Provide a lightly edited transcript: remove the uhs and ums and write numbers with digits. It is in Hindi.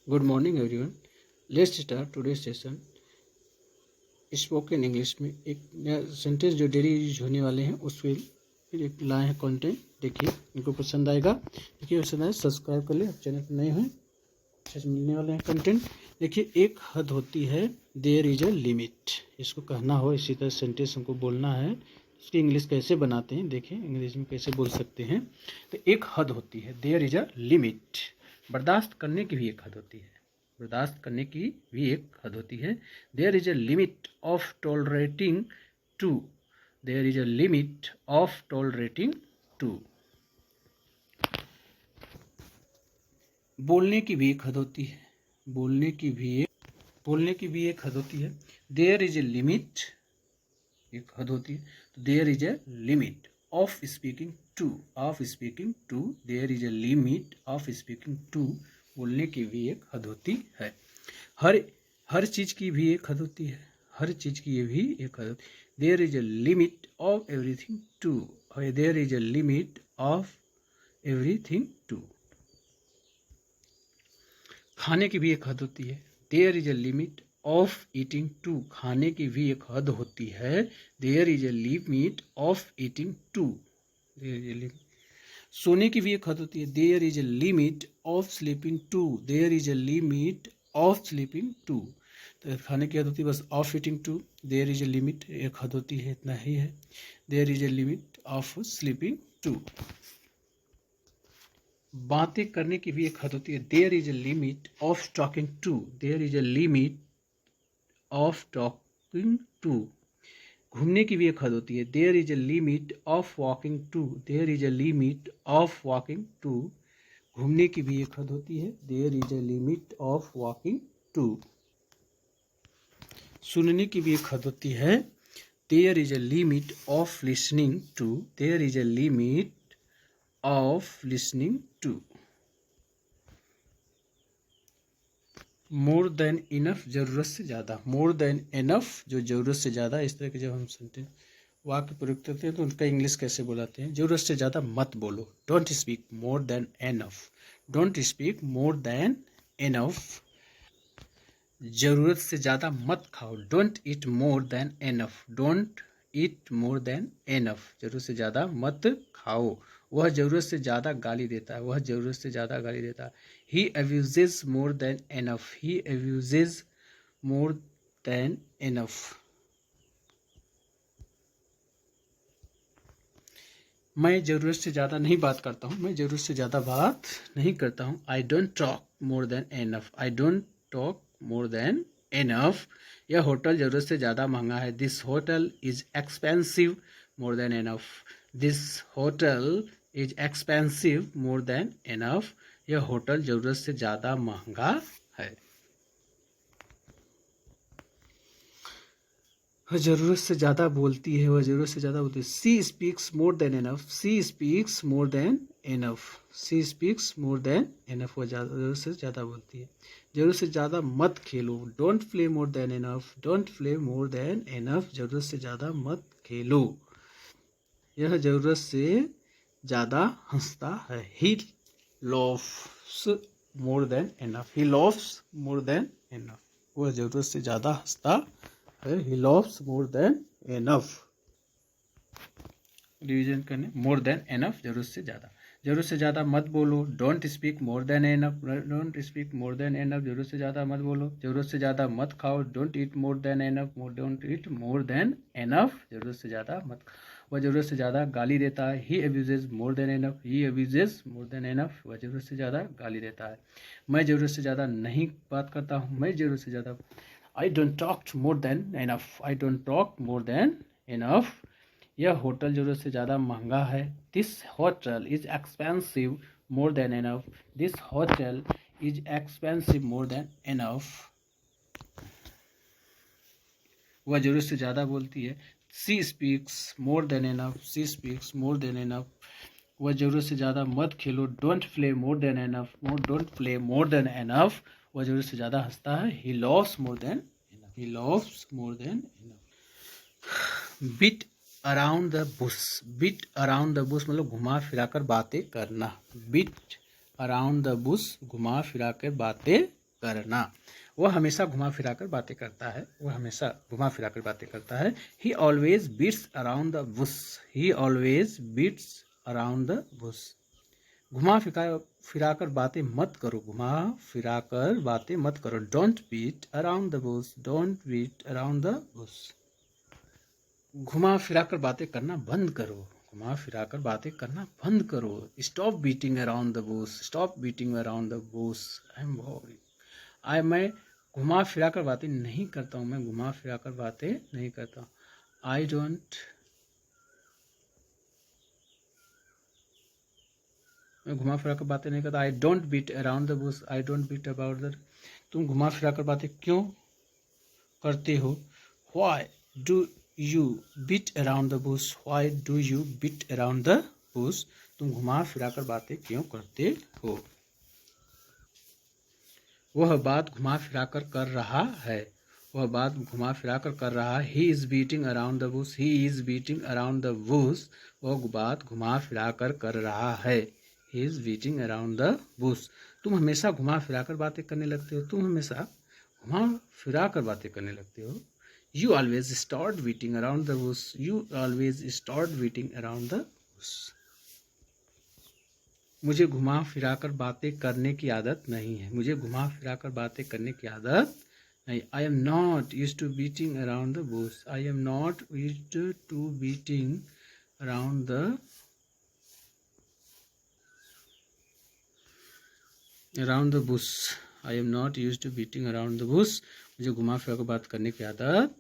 Good morning everyone. Let's start today session. Spoken English में एक नया सेंटेंस जो डेली यूज होने वाले हैं उस पर फिर एक लाए हैं कंटेंट। देखिए इनको पसंद आएगा। देखिए पसंद आए सब्सक्राइब कर ले, चैनल पर नए हैं अच्छे मिलने वाले हैं कंटेंट। देखिए एक हद होती है, देयर इज अ लिमिट। इसको कहना हो इसी तरह सेंटेंस हमको बोलना है। इसकी इंग्लिश कैसे बनाते हैं देखिए, इंग्लिश में कैसे बोल सकते हैं। तो एक हद होती है, देयर इज अ लिमिट। बर्दाश्त करने की भी एक हद होती है, बर्दाश्त करने की भी एक हद होती है। There is a limit of tolerating too, there is a limit of tolerating too. बोलने की भी एक हद होती है, बोलने की भी एक हद होती है। देयर इज ए लिमिट, एक हद होती है। तो there is a limit of speaking too, of speaking too, there is a limit of speaking too. बोलने की भी एक हद होती है। हर चीज की भी एक हद होती है, हर चीज की भी एक हद होती है। There is a limit of everything too, there is a limit of everything too. खाने की भी एक हद होती है। There is a limit of eating too, खाने की भी एक हद होती है। There is a limit of eating too. सोने की भी एक हद होती है। There is a limit of sleeping too, there is a limit of sleeping too. तो खाने की हद होती है बस of eating too. There is a limit, एक हद होती है, इतना ही है। There is a limit of sleeping too. बातें करने की भी एक हद होती है। There is a limit of talking too, there is a limit of talking too. घूमने की भी एक हद होती है। There is a limit of walking too, there is a limit of walking too. घूमने की भी एक हद होती है। There is a limit of walking too. सुनने की भी एक हद होती है। There is a limit of listening too, there is a limit of listening too. More than enough, जरूरत से ज़्यादा। मोर देन इनफ, जो जरूरत से ज़्यादा। इस तरह के जब हम सुनते हैं वाक्य प्रयोग करते हैं तो उनका इंग्लिश कैसे बुलाते हैं। जरूरत से ज़्यादा मत बोलो, don't speak more than enough, don't speak more than enough. जरूरत से ज़्यादा मत खाओ, don't eat more than enough, don't eat more than enough. जरूरत से ज़्यादा मत खाओ। वह जरूरत से ज़्यादा गाली देता है, वह जरूरत से ज़्यादा गाली देता है। ही अब्यूजेज मोर देन इनफ, ही अब्यूजेज मोर देन इनफ। मैं ज़रूरत से ज़्यादा नहीं बात करता हूँ, मैं ज़रूरत से ज़्यादा बात नहीं करता हूँ। I don't talk more than enough, I don't talk more than enough. यह होटल ज़रूरत से ज़्यादा महंगा है। This hotel is expensive more than enough, this hotel is expensive more than enough. यह होटल ज़रूरत से ज़्यादा महंगा है। वह ज़रूरत से ज़्यादा बोलती है, वह ज़रूरत से ज़्यादा बोलती है। She speaks more than enough, she speaks more than enough, she speaks more than enough. वह ज़रूरत से ज़्यादा बोलती है। ज़रूरत से ज़्यादा मत खेलो, don't play more than enough, don't play more than enough. ज़रूरत से ज़्यादा मत खेलो। यह ज़रूरत से ज़्यादा हंसता है। He loves more than enough, he loves more than enough. वह ज़रूरत से ज़्यादा हंसता है। he loves more than enough। Revision करने, मोर देन एनफ, जरूरत से ज़्यादा। जरूरत से ज़्यादा मत बोलो, don't speak more than enough, don't speak more than enough. जरूरत से ज़्यादा मत बोलो। जरूरत से ज़्यादा मत खाओ, don't eat more than enough, don't eat more than enough. जरूरत से ज़्यादा मत। वह ज़रूरत से ज़्यादा गाली देता है। ही अब्यूजेज मोर देन एनफ, ही अब्यूजेज मोर देन एनफ। वह ज़रूरत से ज़्यादा गाली देता है। मैं ज़रूरत से ज़्यादा नहीं बात करता हूँ, मैं ज़रूरत से ज़्यादा। I don't talk more than enough, I don't talk more than enough। यह होटल ज़रूरत से ज़्यादा महंगा है। This hotel is expensive more than enough, this hotel is expensive more than enough। वह ज़रूरत से ज़्यादा बोलती है। She speaks more than enough, she speaks more than enough। वह ज़रूरत से ज़्यादा मत खेलो, don't play more than enough, don't play more than enough। वह ज़रूरत से ज़्यादा हंसता है। he loves more than enough, he loves more than enough। beat around the bush, beat around the bush मतलब घुमा फिराकर बातें करना। beat around the bush, घुमा फिराकर बातें करना। वह हमेशा घुमा फिरा कर बातें करता है, वह हमेशा घुमा फिरा कर बातें करता है। He always beats around the bush, he always beats around the bush. घुमा फिरा कर बातें मत करो, घुमा फिरा कर बातें मत करो। Don't beat around the bush, don't beat around the bush. घुमा फिरा कर बातें करना बंद करो, घुमा फिरा कर बातें करना बंद करो। Stop beating around the Bush, stop beating around the Bush. मैं घुमा फिरा कर बातें नहीं करता हूँ, मैं घुमा फिरा कर बातें नहीं करता हूँ। आई डोंट, मैं घुमा फिरा कर बातें नहीं करता। I don't beat around the bush, I don't beat about the. तुम घुमा फिरा कर बातें क्यों करते हो? Why do you beat around the bush, why do you beat around the bush. तुम घुमा फिरा कर बातें क्यों करते हो? वह बात घुमा फिरा कर रहा है, वह बात घुमा फिरा कर रहा है। He is beating around the bush, he is beating around the Bush. वह बात घुमा फिरा कर रहा है। He is beating around the bush. तुम हमेशा घुमा फिरा कर बातें करने लगते हो, तुम हमेशा घुमा फिरा कर बातें करने लगते हो। You always start beating around the Bush, you always start beating around the bush. मुझे घुमा फिरा कर बातें करने की आदत नहीं है, मुझे घुमा फिरा कर बातें करने की आदत नहीं। I am not used to beating around the bush, I am not used to beating around the bush, I am not used to beating around the bush. मुझे घुमा फिरा कर बात करने की आदत